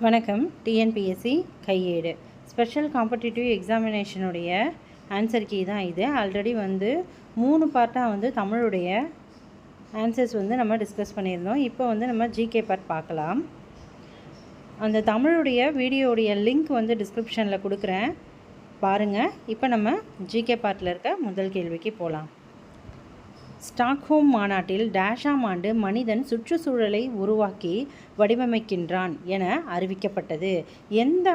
வணக்கம். டிஎன்பிஎஸ்சி கையேடு special competitive எக்ஸாமினேஷனுடைய answer key தான் இது. ஆல்ரெடி 3 பார்ட்டாக தமிழுடைய ஆன்சர்ஸ் நம்ம டிஸ்கஸ் பண்ணியிருந்தோம். இப்போ நம்ம ஜிகே பார்ட் பார்க்கலாம். அந்த தமிழுடைய வீடியோடைய லிங்க் டிஸ்கிரிப்ஷனில் கொடுக்குறேன், பாருங்கள். இப்போ நம்ம ஜிகே பார்ட்டில் இருக்க முதல் கேள்விக்கு போகலாம். ஸ்டாக்ஹோம் மாநாட்டில் டேஷாம் ஆண்டு மனிதன் சுற்றுச்சூழலை உருவாக்கி வடிவமைக்கின்றான் என அறிவிக்கப்பட்டது. எந்த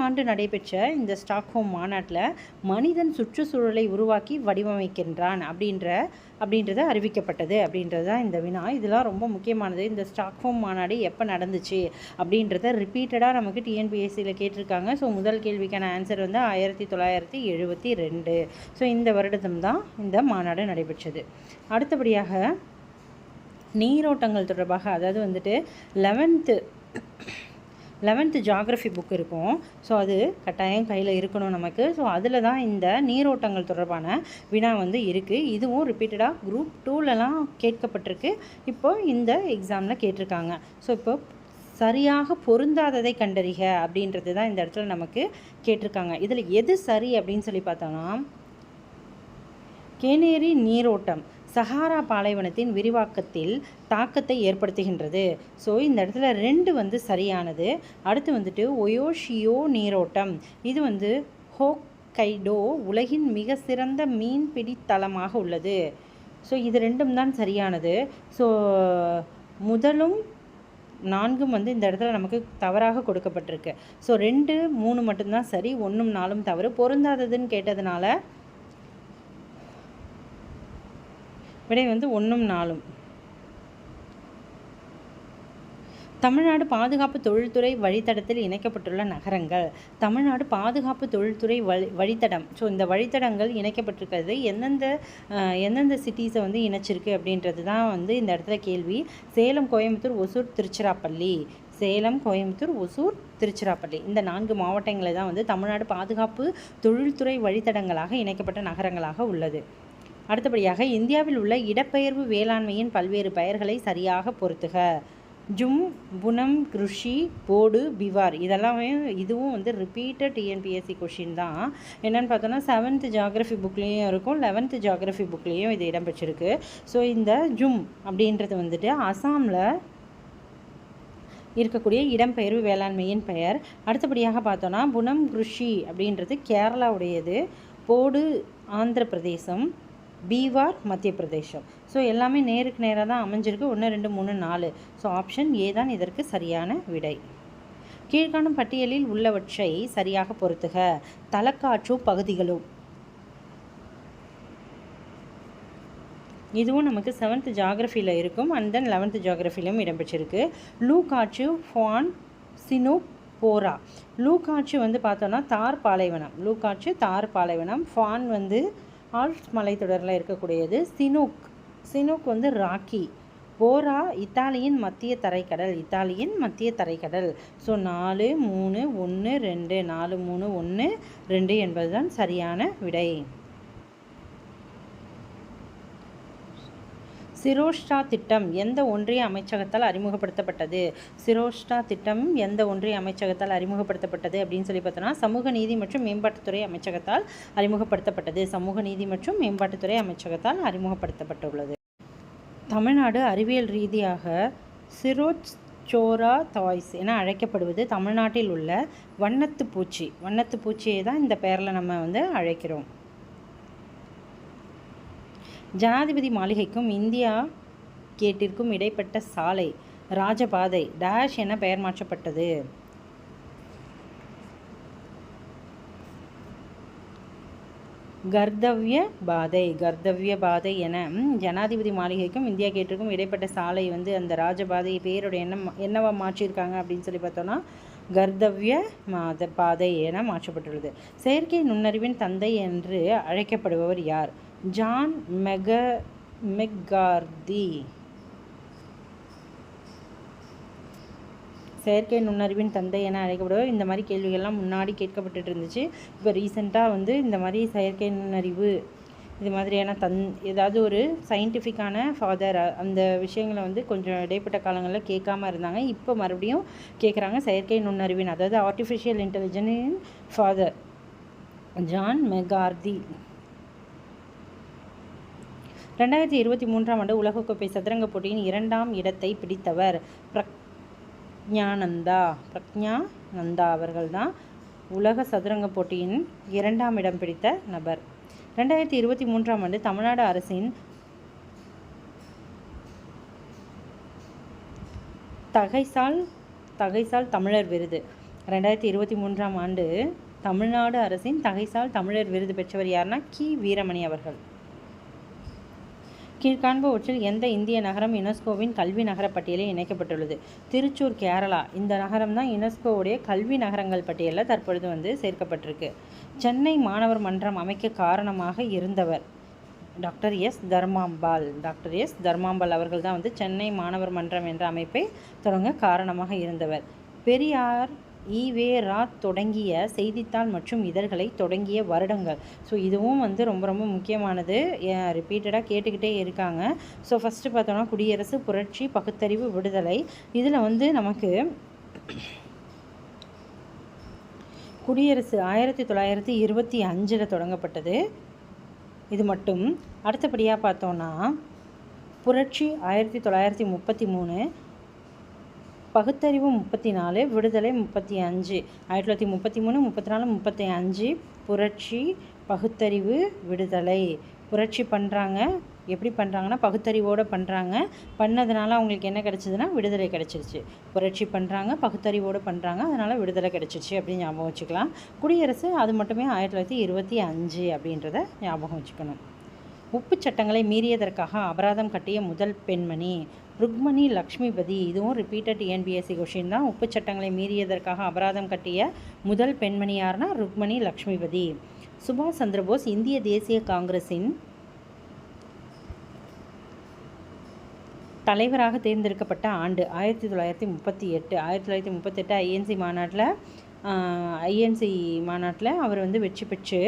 ஆண்டு நடைபெற்ற இந்த ஸ்டாக்ஹோம் மாநாட்டில் மனிதன் சுற்றுச்சூழலை உருவாக்கி வடிவமைக்கின்றான் அப்படின்றது அறிவிக்கப்பட்டது அப்படின்றது தான் இந்த வினா. இதெல்லாம் ரொம்ப முக்கியமானது. இந்த ஸ்டாக்ஹோம் மாநாடு எப்போ நடந்துச்சு அப்படின்றத ரிப்பீட்டடாக நமக்கு டிஎன்பிஎஸ்சியில் கேட்டிருக்காங்க. ஸோ முதல் கேள்விக்கான ஆன்சர் 1972. ஸோ இந்த வருடம் தான் இந்த மாநாடு நடைபெற்றது. அடுத்தபடியாக நீரோட்டங்கள் தொடர்பாக, அதாவது 11th ஜியாகிரஃபி புக் இருக்கும். ஸோ அது கட்டாயம் கையில் இருக்கணும் நமக்கு. ஸோ அதில் தான் இந்த நீரோட்டங்கள் தொடர்பான வினா இருக்குது. இதுவும் ரிப்பீட்டடாக குரூப் 2லலாம் கேட்கப்பட்டிருக்கு. இப்போ இந்த எக்ஸாமில் கேட்டிருக்காங்க. ஸோ இப்போ சரியாக பொருந்தாததை கண்டறிக அப்படின்றது தான் இந்த இடத்துல நமக்கு கேட்டிருக்காங்க. இதில் எது சரி அப்படின்னு சொல்லி பார்த்தோன்னா, கேனேரி நீரோட்டம் சஹாரா பாலைவனத்தின் விரிவாக்கத்தில் தாக்கத்தை ஏற்படுத்துகின்றது. ஸோ இந்த இடத்துல 2 சரியானது. அடுத்து ஒயோஷியோ நீரோட்டம், இது ஹோக்கைடோ உலகின் மிக சிறந்த மீன்பிடி தளமாக உள்ளது. ஸோ இது 2 தான் சரியானது. ஸோ முதலும் 4 இந்த இடத்துல நமக்கு தவறாக கொடுக்கப்பட்டிருக்கு. ஸோ 2, 3 மட்டும்தான் சரி, 1, 4 தவறு. பொருந்தாததுன்னு கேட்டதுனால விடை 1, 4. தமிழ்நாடு பாதுகாப்பு தொழில்துறை வழித்தடத்தில் இணைக்கப்பட்டுள்ள நகரங்கள். தமிழ்நாடு பாதுகாப்பு தொழில்துறை வழித்தடம். ஸோ இந்த வழித்தடங்கள் இணைக்கப்பட்டிருக்கிறது எந்தெந்த சிட்டிஸை இணைச்சிருக்கு அப்படின்றது தான் இந்த இடத்துல கேள்வி. சேலம், கோயம்புத்தூர், ஒசூர், திருச்சிராப்பள்ளி. சேலம், கோயம்புத்தூர், ஒசூர், திருச்சிராப்பள்ளி இந்த 4 மாவட்டங்களை தான் தமிழ்நாடு பாதுகாப்பு தொழில்துறை வழித்தடங்களாக இணைக்கப்பட்ட நகரங்களாக உள்ளது. அடுத்தபடியாக இந்தியாவில் உள்ள இடப்பெயர்வு வேளாண்மையின் பல்வேறு பெயர்களை சரியாக பொறுத்துக. ஜும், புனம், கிருஷி, போடு, பிவார் இதுவும் ரிப்பீட்டட் டிஎன்பிஎஸ்சி கொஷின் தான். என்னென்னு பார்த்தோன்னா 7th ஜியாகிரஃபி புக்லேயும் இருக்கும், 11th ஜியாகிரஃபி புக்லேயும் இது இடம்பெற்றிருக்கு. ஸோ இந்த ஜும் அப்படின்றது அசாமில் இருக்கக்கூடிய இடம்பெயர்வு வேளாண்மையின் பெயர். அடுத்தபடியாக பார்த்தோன்னா புனம், கிருஷி அப்படின்றது கேரளாவுடையது, போடு ஆந்திர பிரதேசம், பீவார் மத்திய பிரதேசம். ஸோ எல்லாமே நேருக்கு நேராக தான் அமைஞ்சிருக்கு. 1, 2, 3, 4. ஸோ ஆப்ஷன் ஏ தான் இதற்கு சரியான விடை. கீழ்காணும் பட்டியலில் உள்ளவற்றை சரியாக பொறுத்துக. தலக்காற்றும் பகுதிகளும், இதுவும் நமக்கு 7th ஜியாகிரஃபியில் இருக்கும். அண்ட் தென் 11th ஜியாகிரஃபிலும் இடம்பெற்றிருக்கு. லூ காற்று, ஃபான், சினூக், போரா. லூ காற்று பார்த்தோன்னா தார் பாலைவனம். லூ காற்று தார் பாலைவனம். ஃபான் ஆல்ப்ஸ் மலைத்தொடரில் இருக்கக்கூடியது. சினூக் ராக்கி. போரா இத்தாலியின் மத்திய தரைக்கடல். ஸோ 4, 3, 1, 2. 4, 3, 1, 2 என்பதுதான் சரியான விடை. சிரோஷ்டா திட்டம் எந்த ஒன்றிய அமைச்சகத்தால் அறிமுகப்படுத்தப்பட்டது? சிரோஷ்டா திட்டம் எந்த ஒன்றிய அமைச்சகத்தால் அறிமுகப்படுத்தப்பட்டது அப்படின்னு சொல்லி பார்த்தோன்னா சமூக நீதி மற்றும் மேம்பாட்டுத்துறை அமைச்சகத்தால் அறிமுகப்படுத்தப்பட்டது. சமூக நீதி மற்றும் மேம்பாட்டுத்துறை அமைச்சகத்தால் அறிமுகப்படுத்தப்பட்டுள்ளது. தமிழ்நாடு அறிவியல் ரீதியாக சிரோச்சோரா தாய்ஸ் என அழைக்கப்படுவது தமிழ்நாட்டில் உள்ள வண்ணத்து பூச்சியை தான் இந்த பெயரில் நம்ம அழைக்கிறோம். ஜனாதிபதி மாளிகைக்கும் இந்தியா கேட்டிற்கும் இடைப்பட்ட சாலை ராஜபாதை டேஷ் என பெயர் மாற்றப்பட்டது. கர்தவ்ய பாதை என ஜனாதிபதி மாளிகைக்கும் இந்தியா கேட்டிற்கும் இடைப்பட்ட சாலை அந்த ராஜபாதை பேரோட என்னவா மாற்றியிருக்காங்க அப்படின்னு சொல்லி பார்த்தோன்னா கர்தவ்ய பாதை என மாற்றப்பட்டுள்ளது. செயற்கை நுண்ணறிவின் தந்தை என்று அழைக்கப்படுபவர் யார்? John McCarthy. செயற்கை நுண்ணறிவின் தந்தை என அழைக்கப்படுவார். இந்த மாதிரி கேள்விகள்லாம் முன்னாடி கேட்கப்பட்டு இருந்துச்சு. இப்போ ரீசெண்டாக இந்த மாதிரி செயற்கை நுண்ணறிவு இது மாதிரியான ஏதாவது ஒரு சயின்டிஃபிக்கான ஃபாதர் அந்த விஷயங்களை வந்து கொஞ்சம் இடைப்பட்ட காலங்களில் கேட்காம இருந்தாங்க. இப்போ மறுபடியும் கேட்குறாங்க. செயற்கை நுண்ணறிவின் அதாவது ஆர்டிஃபிஷியல் இன்டெலிஜென்ஸின் ஃபாதர் ஜான் மெக்கார்தி. 2023 உலகக்கோப்பை சதுரங்க போட்டியின் 2ஆம் இடத்தை பிடித்தவர் பிரக்ஞானந்தா அவர்கள் தான் உலக சதுரங்க போட்டியின் 2ஆம் இடம் பிடித்த நபர். 2023 தமிழ்நாடு அரசின் தகைசால் தமிழர் விருது. 2023 தமிழ்நாடு அரசின் தகைசால் தமிழர் விருது பெற்றவர் யாருன்னா வீரமணி அவர்கள். கீழ்காண்பவற்றில் எந்த இந்திய நகரம் யுனெஸ்கோவின் கல்வி நகர பட்டியலில் இணைக்கப்பட்டுள்ளது? திருச்சூர், கேரளா. இந்த நகரம் தான் யுனெஸ்கோவுடைய கல்வி நகரங்கள் பட்டியலில் தற்பொழுது வந்து சேர்க்கப்பட்டிருக்கு. சென்னை மாணவர் மன்றம் அமைக்க காரணமாக இருந்தவர் டாக்டர் எஸ் தர்மாம்பாள் அவர்கள் தான் வந்து சென்னை மாணவர் மன்றம் என்ற அமைப்பை தொடங்க காரணமாக இருந்தவர். பெரியார் ஈ.வே.ரா தொடங்கிய செய்தித்தாள் மற்றும் இதழ்களை தொடங்கிய வருடங்கள். ஸோ இதுவும் வந்து ரொம்ப ரொம்ப முக்கியமானது, ரிப்பீட்டடாக கேட்டுக்கிட்டே இருக்காங்க. ஸோ ஃபஸ்ட்டு பார்த்தோன்னா குடியரசு, புரட்சி, பகுத்தறிவு, விடுதலை. இதில் வந்து நமக்கு குடியரசு 1925 தொடங்கப்பட்டது. இது மட்டும். அடுத்தபடியாக பார்த்தோன்னா புரட்சி 1933, பகுத்தறிவு 34, விடுதலை 35. 1933, 34, 35 புரட்சி, பகுத்தறிவு, விடுதலை. புரட்சி பண்ணுறாங்க. எப்படி பண்ணுறாங்கன்னா பகுத்தறிவோடு பண்ணுறாங்க. பண்ணதுனால அவங்களுக்கு என்ன கிடச்சிதுன்னா விடுதலை கிடச்சிருச்சு. புரட்சி பண்ணுறாங்க, பகுத்தறிவோடு பண்ணுறாங்க, அதனால் விடுதலை கிடச்சிருச்சு அப்படின்னு ஞாபகம் வச்சுக்கலாம். குடியரசு அது மட்டுமே 1925 அப்படின்றத ஞாபகம் வச்சுக்கணும். உப்பு சட்டங்களை மீறியதற்காக அபராதம் கட்டிய முதல் பெண்மணி ருக்மணி லக்ஷ்மிபதி. இதுவும் ரிப்பீட்டட் டிஎன்பிஎஸ்சி கொஷின் தான். உப்பு சட்டங்களை மீறியதற்காக அபராதம் கட்டிய முதல் பெண்மணி யாருன்னா ருக்மணி லக்ஷ்மிபதி. சுபாஷ் சந்திரபோஸ் இந்திய தேசிய காங்கிரஸின் தலைவராக தேர்ந்தெடுக்கப்பட்ட ஆண்டு 1938. 1938 ஐஎன்சி மாநாட்டில் அவர் வந்து வெற்றி பெற்று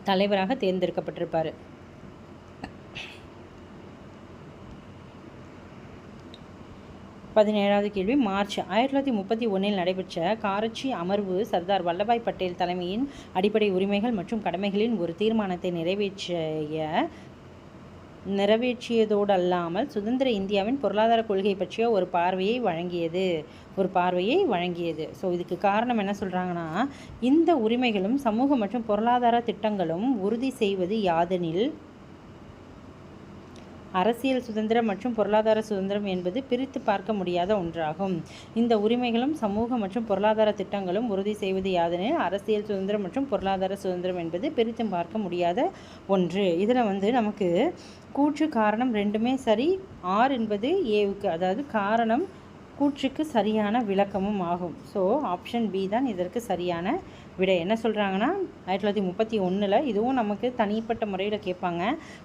தலைவராக தேர்ந்தெடுக்கப்பட்டிருப்பார். 17வது கேள்வி. மார்ச் 1931 நடைபெற்ற காரச்சி அமர்வு சர்தார் வல்லபாய் பட்டேல் தலைமையின் அடிப்படை உரிமைகள் மற்றும் கடமைகளின் ஒரு தீர்மானத்தை நிறைவேற்றியதோடு அல்லாமல் சுதந்திர இந்தியாவின் பொருளாதார கொள்கை பற்றிய ஒரு பார்வையை வழங்கியது. ஸோ இதுக்கு காரணம் என்ன சொல்கிறாங்கன்னா, இந்த உரிமைகளும் சமூக மற்றும் பொருளாதார திட்டங்களும் உறுதி செய்வது யாதெனில் அரசியல் சுதந்திரம் மற்றும் பொருளாதார சுதந்திரம் என்பது பிரித்து பார்க்க முடியாத ஒன்றாகும். இந்த உரிமைகளும் சமூக மற்றும் பொருளாதார திட்டங்களும் உறுதி செய்வது யாதெனில் அரசியல் சுதந்திரம் மற்றும் பொருளாதார சுதந்திரம் என்பது பிரித்து பார்க்க முடியாத ஒன்று. இதில் வந்து நமக்கு கூற்று காரணம் ரெண்டுமே சரி. ஆர் என்பது ஏவுக்கு, அதாவது காரணம் கூற்றுக்கு சரியான விளக்கமும் ஆகும். ஸோ ஆப்ஷன் பி தான் இதற்கு சரியான விடை. என்ன சொல்கிறாங்கன்னா 1931 இதுவும் நமக்கு தனிப்பட்ட முறையில் கேட்பாங்க.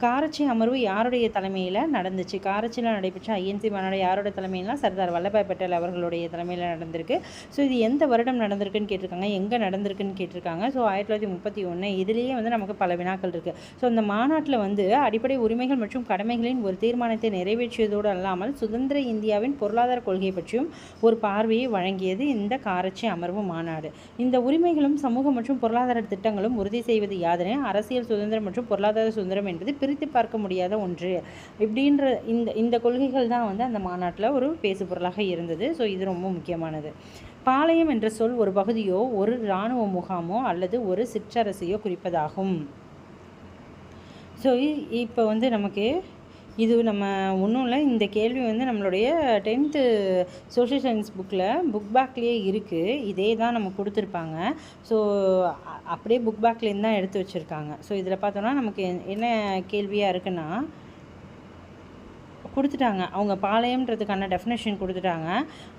காரச்சி அமர்வு யாருடைய தலைமையில் நடந்துச்சு? காரச்சியில் நடைபெற்ற ஐஎன்சி மாநாடு யாரோட தலைமையிலாம் சர்தார் வல்லபாய் பட்டேல் அவர்களுடைய தலைமையில் நடந்திருக்கு. ஸோ இது எந்த வருடம் நடந்திருக்குன்னு கேட்டிருக்காங்க, எங்கே நடந்திருக்குன்னு கேட்டிருக்காங்க. ஸோ 1931. இதுலேயே வந்து நமக்கு பல வினாக்கள் இருக்குது. ஸோ அந்த மாநாட்டில் வந்து அடிப்படை உரிமைகள் மற்றும் கடமைகளின் ஒரு தீர்மானத்தை நிறைவேற்றியதோடு அல்லாமல் சுதந்திர இந்தியாவின் பொருளாதார கொள்கை பற்றியும் ஒரு பார்வையை வழங்கியது இந்த காரச்சி அமர்வு மாநாடு. இந்த உரிமைகளும் சமூக மற்றும் பொருளாதார திட்டங்களும் உறுதி செய்வது யாதெனில் அரசியல் சுதந்திரம் மற்றும் பொருளாதார சுதந்திரம் என்பது பிரித்து பார்க்க முடியாத ஒன்று. இப்படின்ற இந்த கொள்கைகள் தான் வந்து அந்த மாநாட்டில் ஒரு பேசு பொருளாக இருந்தது. ஸோ இது ரொம்ப முக்கியமானது. பாளையம் என்ற சொல் ஒரு பகுதியோ ஒரு இராணுவ முகாமோ அல்லது ஒரு சிற்றரசையோ குறிப்பதாகும். ஸோ இப்போ வந்து நமக்கு இது நம்ம ஒன்றும் இல்லை, இந்த கேள்வி வந்து நம்மளுடைய 10th சோஷியல் சயின்ஸ் புக் பேக்லேயே இருக்குது. இதே தான் நம்ம கொடுத்துருப்பாங்க. ஸோ அப்படியே புக் பேக்லேருந்து தான் எடுத்து வச்சுருக்காங்க. ஸோ இதில் பார்த்தோன்னா நமக்கு என்ன கேள்வியாக இருக்குன்னா கொடுத்துட்டாங்க, அவங்க பாளையம்ன்றதுக்கான டெஃபினேஷன் கொடுத்துட்டாங்க.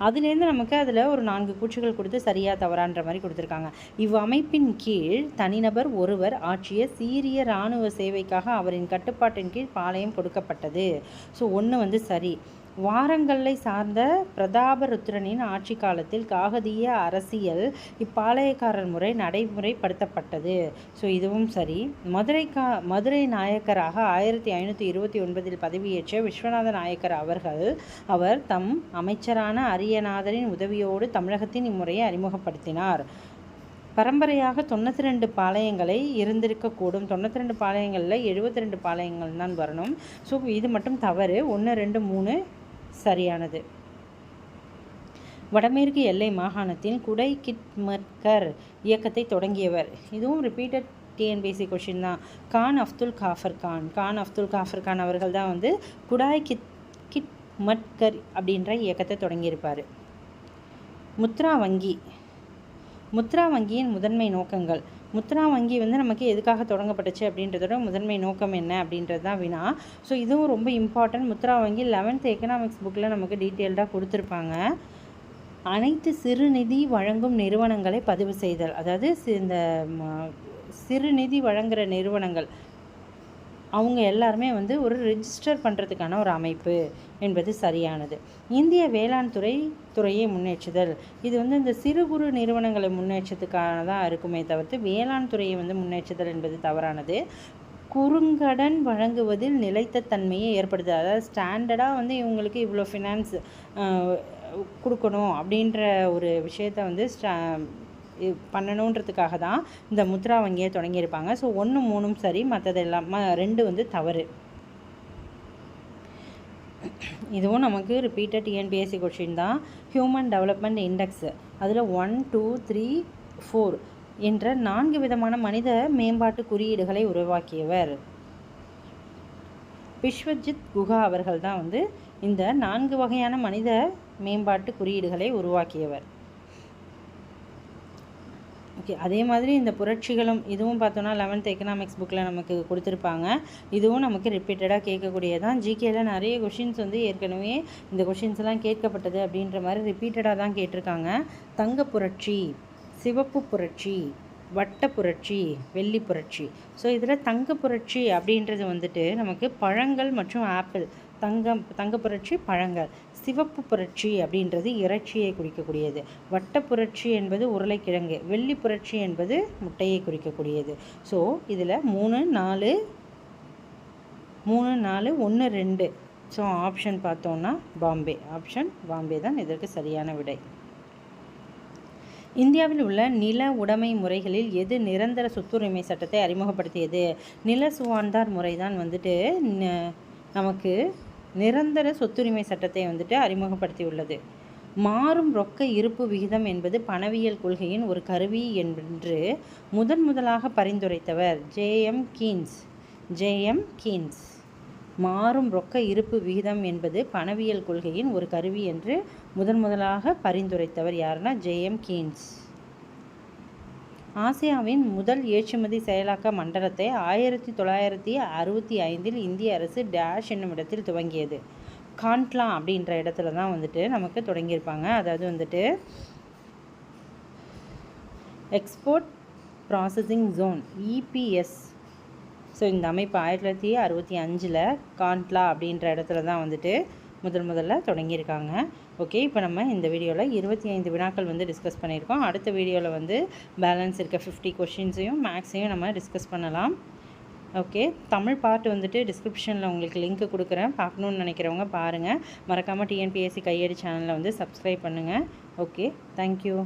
அதுலேருந்து நமக்கு அதில் ஒரு 4 கூற்றுகள் கொடுத்து சரியாக தவறான்ற மாதிரி கொடுத்துருக்காங்க. இவ்வமைப்பின் கீழ் தனிநபர் ஒருவர் ஆற்றிய சீரிய இராணுவ சேவைக்காக அவரின் கட்டுப்பாட்டின் கீழ் பாளையம் கொடுக்கப்பட்டது. ஸோ 1 வந்து சரி. வாரங்கல்லை சார்ந்த பிரதாபருத்ரனின் ஆட்சி காலத்தில் காகதிய அரசியல் இப்பாளையக்காரர் முறை நடைமுறைப்படுத்தப்பட்டது. ஸோ இதுவும் சரி. மதுரை நாயக்கராக 1529 பதவியேற்ற விஸ்வநாத நாயக்கர் அவர் தம் அமைச்சரான அரியநாதரின் உதவியோடு தமிழகத்தின் இம்முறையை அறிமுகப்படுத்தினார். பரம்பரையாக 92 பாளையங்களை இருந்திருக்கக்கூடும். 92 பாளையங்களில் 72 பாளையங்கள் தான் வரணும். ஸோ இது மட்டும் தவறு. 1, 2, 3 சரியானது. வடமேற்கு எல்லை மாகாணத்தின் குடை கிட்மர்கர் இயக்கத்தை தொடங்கியவர். இதுவும் ரிப்பீட்டட் டிஎன்பிஎஸ்சி கொஷின் தான். கான் அப்துல் காஃபர் கான் அவர்கள் தான் வந்து குடாய் கிட்மர்கர் அப்படின்ற இயக்கத்தை தொடங்கியிருப்பார். முத்ரா வங்கியின் முதன்மை நோக்கங்கள். முத்ரா வங்கி வந்து நமக்கு எதுக்காக தொடங்கப்பட்டுச்சு அப்படின்றதோட முதன்மை நோக்கம் என்ன அப்படின்றது தான் வினா. ஸோ இதுவும் ரொம்ப இம்பார்ட்டன்ட். முத்ரா வங்கி 11th எக்கனாமிக்ஸ் புக்கில் நமக்கு டீட்டெயில்டாக கொடுத்துருப்பாங்க. அனைத்து சிறுநிதி வழங்கும் நிறுவனங்களை பதிவு செய்தல். அதாவது இந்த சிறுநிதி வழங்குகிற நிறுவனங்கள் அவங்க எல்லாருமே வந்து ஒரு ரெஜிஸ்டர் பண்ணுறதுக்கான ஒரு அமைப்பு என்பது சரியானது. இந்திய வேளாண் துறையை முன்னேற்றுதல். இது வந்து இந்த சிறு குறு நிறுவனங்களை முன்னேற்றத்துக்கானதாக இருக்குமே தவிர்த்து வேளாண் துறையை வந்து முன்னேற்றுதல் என்பது தவறானது. குறுங்கடன் வழங்குவதில் நிலைத்த தன்மையை ஏற்படுது. அதாவது ஸ்டாண்டர்டாக வந்து இவங்களுக்கு இவ்வளோ ஃபினான்ஸ் கொடுக்கணும் அப்படின்ற ஒரு விஷயத்தை வந்து பண்ணணுன்றதுக்காக தான் இந்த முத்ரா வங்கியை தொடங்கியிருப்பாங்க. ஸோ 1, 3 சரி, மற்றது எல்லாம் 2 வந்து தவறு. இதுவும் நமக்கு ரிப்பீட்டட் டிஎன்பிஎஸ்சி கொஷின் தான். ஹியூமன் டெவலப்மெண்ட் இண்டெக்ஸ் அதில் 1, 2, 3, 4 என்ற 4 விதமான மனித மேம்பாட்டு குறியீடுகளை உருவாக்கியவர். விஸ்வஜித் குஹா அவர்கள் தான் வந்து இந்த 4 வகையான மனித மேம்பாட்டு குறியீடுகளை உருவாக்கியவர். ஓகே, அதே மாதிரி இந்த புரட்சிகளும் இதுவும் பார்த்தோன்னா 11th எக்கனாமிக்ஸ் புக்கில் நமக்கு கொடுத்துருப்பாங்க. இதுவும் நமக்கு ரிப்பீட்டடாக கேட்கக்கூடியதான். ஜிகேல நிறைய கொஷின்ஸ் வந்து ஏற்கனவே இந்த கொஷின்ஸ்லாம் கேட்கப்பட்டது அப்படின்ற மாதிரி ரிப்பீட்டடாக தான் கேட்டிருக்காங்க. தங்க புரட்சி, சிவப்பு புரட்சி, வட்ட புரட்சி, வெள்ளி புரட்சி. ஸோ இதில் தங்க புரட்சி அப்படின்றது வந்துட்டு நமக்கு பழங்கள் மற்றும் ஆப்பிள். தங்க புரட்சி பழங்கள். சிவப்பு புரட்சி அப்படின்றது இறைச்சியை குறிக்கக்கூடியது. வட்ட புரட்சி என்பது உருளைக்கிழங்கு. வெள்ளி புரட்சி என்பது முட்டையை குறிக்கக்கூடியது. ஸோ இதில் 3, 4, 1, 2. ஸோ ஆப்ஷன் பார்த்தோன்னா பாம்பே. ஆப்ஷன் பாம்பே தான் இதற்கு சரியான விடை. இந்தியாவில் உள்ள நில உடைமை முறைகளில் எது நிரந்தர சொத்துரிமை சட்டத்தை அறிமுகப்படுத்தியது? நில சுவான்தார் முறை தான் வந்துட்டு நமக்கு நிரந்தர சொத்துரிமை சட்டத்தை வந்துட்டு அறிமுகப்படுத்தியுள்ளது. மாறும் ரொக்க இருப்பு விகிதம் என்பது பணவியல் கொள்கையின் ஒரு கருவி என்று முதலாக பரிந்துரைத்தவர் ஜேஎம் கீன்ஸ். மாறும் ரொக்க இருப்பு விகிதம் என்பது பணவியல் கொள்கையின் ஒரு கருவி என்று முதலாக பரிந்துரைத்தவர் யாருன்னா ஜேஎம் கீன்ஸ். ஆசியாவின் முதல் ஏற்றுமதி செயலாக்க மண்டலத்தை 1965 இந்திய அரசு டேஷ் என்னும் இடத்தில் துவங்கியது. காண்ட்லா அப்படின்ற இடத்துல தான் வந்துட்டு நமக்கு தொடங்கியிருப்பாங்க. அதாவது வந்துட்டு export processing zone EPS. So இந்த அமைப்பு 1965 காண்ட்லா அப்படின்ற இடத்துல தான் வந்துட்டு முதல்ல தொடங்கியிருக்காங்க. ஓகே, இப்போ நம்ம இந்த வீடியோவில் 25 வினாக்கள் வந்து டிஸ்கஸ் பண்ணியிருக்கோம். அடுத்த வீடியோவில் வந்து பேலன்ஸ் இருக்க 50 கொஷின்ஸையும் மேக்ஸையும் நம்ம டிஸ்கஸ் பண்ணலாம். ஓகே, தமிழ் பார்ட் வந்துட்டு டிஸ்கிரிப்ஷனில் உங்களுக்கு லிங்க் கொடுக்குறேன். பார்க்கணுன்னு நினைக்கிறவங்க பாருங்கள். மறக்காமல் டிஎன்பிஎஸ்சி கையேடு சேனலில் வந்து சப்ஸ்கிரைப் பண்ணுங்கள். Okay, thank you.